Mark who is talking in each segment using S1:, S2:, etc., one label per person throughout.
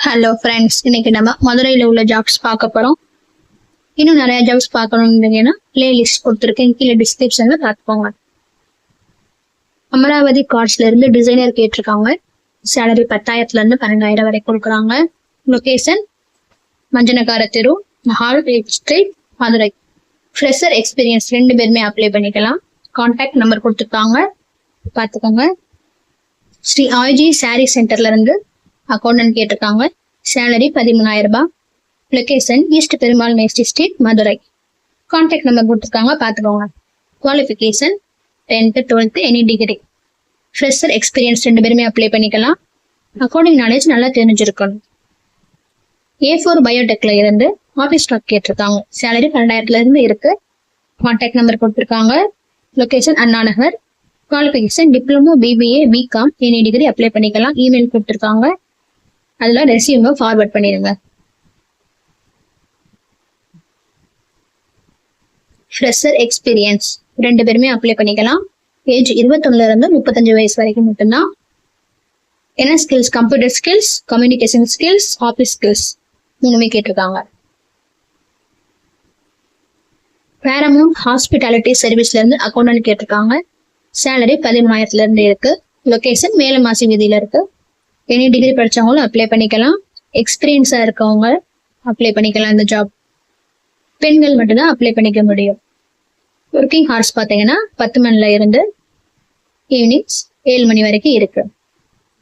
S1: Hello friends, இன்னைக்கு நம்ம மதுரையில் உள்ள ஜாப்ஸ் பார்க்க போகிறோம். இன்னும் நிறைய ஜாப்ஸ் பார்க்கணும்னு பிளேலிஸ்ட் கொடுத்துருக்கேன், கீழே டிஸ்கிரிப்ஷனில் பார்த்துக்கோங்க. அமராவதி கார்ட்ஸ்ல இருந்து டிசைனர் கேட்டிருக்காங்க. சேலரி 10,000 12,000 வரை கொடுக்குறாங்க. லொகேஷன் மஞ்சனகார தெரு, hall street, Madurai. Fresher experience 2 பேருமே அப்ளை பண்ணிக்கலாம். கான்டாக்ட் நம்பர் கொடுத்துருக்காங்க, பார்த்துக்கோங்க. ஸ்ரீ ஆய்ஜி சாரி சென்டர்ல இருந்து அக்கௌண்டன்ட் கேட்டிருக்காங்க. சேலரி 13,000 ரூபாய். Location east Perumal Maistry street, Madurai. Contact number கொடுத்துருக்காங்க, பார்த்துக்கோங்க. Qualification 10th 12th any degree. Fresher experience 2 பேருமே அப்ளை பண்ணிக்கலாம். அக்கௌண்டிங் நாலேஜ் நல்லா தெரிஞ்சிருக்கணும். A4 பயோடெக்ல இருந்து ஆஃபீஸ் ஸ்டாக் கேட்டிருக்காங்க. சேலரி 12,000 இருந்து இருக்கு. கான்டாக்ட் நம்பர் கொடுத்துருக்காங்க. Location Anna Nagar. Qualification diploma, BBA, BCom any degree apply பண்ணிக்கலாம். இமெயில் கொடுத்துருக்காங்க, அதுல ரெஸ்யூமை ஃபார்வர்ட் பண்ணிடுங்க. ஃப்ரெஷர் எக்ஸ்பீரியன்ஸ் 2 பேருமே அப்ளை பண்ணிக்கலாம். ஏஜ் 21 இருந்து 35 வயசு வரைக்கும் மட்டும்தான். என்ன skills? Computer skills, communication skills, office skills 3மே கேட்டிருக்காங்க. பேரமௌண்ட் ஹாஸ்பிட்டாலிட்டி சர்வீஸ்ல இருந்து அக்கௌண்டன்ட் கேட்டிருக்காங்க. சேலரி 13,000 இருந்து இருக்கு. லொகேஷன் மேலமாசி வீதியில இருக்கு. எனி டிகிரி படிச்சவங்களும் அப்ளை பண்ணிக்கலாம். எக்ஸ்பீரியன்ஸா இருக்கவங்க அப்ளை பண்ணிக்கலாம். இந்த ஜாப் பெண்கள் மட்டும்தான் அப்ளை பண்ணிக்க முடியும். ஒர்க்கிங் ஹார்ஸ் பார்த்தீங்கன்னா 10 மணில இருந்து ஈவினிங் 7 மணி வரைக்கும் இருக்கு.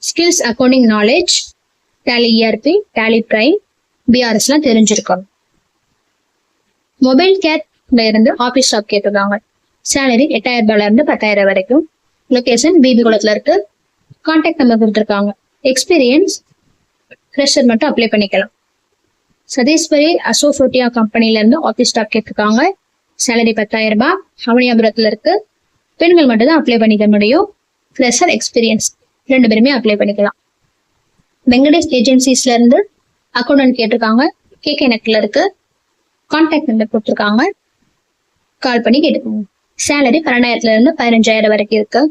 S1: Skills accounting knowledge, Tally ERP, Tally prime, BRS எல்லாம் தெரிஞ்சிருக்கணும். மொபைல் கேட்ல இருந்து ஆஃபீஸ் ஸ்டாப் கேட்டிருக்காங்க. சேலரி 8,000 இருந்து 10,000 வரைக்கும். லொகேஷன் BB குளத்துல இருக்கு. கான்டாக்ட் நம்பர் கொடுத்துருக்காங்க. எக்ஸ்பீரியன்ஸ் ஃப்ரெஷர் மட்டும் அப்ளை பண்ணிக்கலாம். சதீஸ்வரி அசோஃபோட்டியா கம்பெனில இருந்து ஆஃபீஸ் ஸ்டாப் கேட்டிருக்காங்க. சேலரி 10,000 ரூபாய். அவனியாபுரத்துல இருக்கு. பெண்கள் மட்டும் தான் அப்ளை பண்ணிக்க முடியும். ஃப்ரெஷர் எக்ஸ்பீரியன்ஸ் 2 பேருமே அப்ளை பண்ணிக்கலாம். வெங்கடேஷ் ஏஜென்சிஸ்ல இருந்து அக்கௌண்டன்ட் கேட்டிருக்காங்க. KK நெக்ல இருக்கு. கான்டாக்ட் நம்பர் கொடுத்துருக்காங்க, கால் பண்ணி கேட்டுக்கோங்க. சேலரி 12,000 இருந்து 15,000 வரைக்கும் இருக்கு.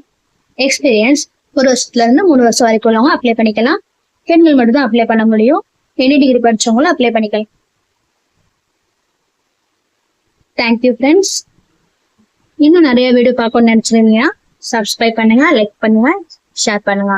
S1: எக்ஸ்பீரியன்ஸ் 1 வருஷத்துல இருந்து 3 வருஷம் வரைக்கும் உள்ளவங்க அப்ளை பண்ணிக்கலாம். பெண்கள் மட்டும் தான் அப்ளை பண்ண முடியும். எனி டிகிரி படிச்சவங்களும் அப்ளை பண்ணிக்கலாம். Thank you friends. இன்னும் நிறைய வீடியோ பார்க்கணும்னு நினைச்சிருந்தீங்கன்னா சப்ஸ்கிரைப் பண்ணுங்க, லைக் பண்ணுங்க, ஷேர் பண்ணுங்க.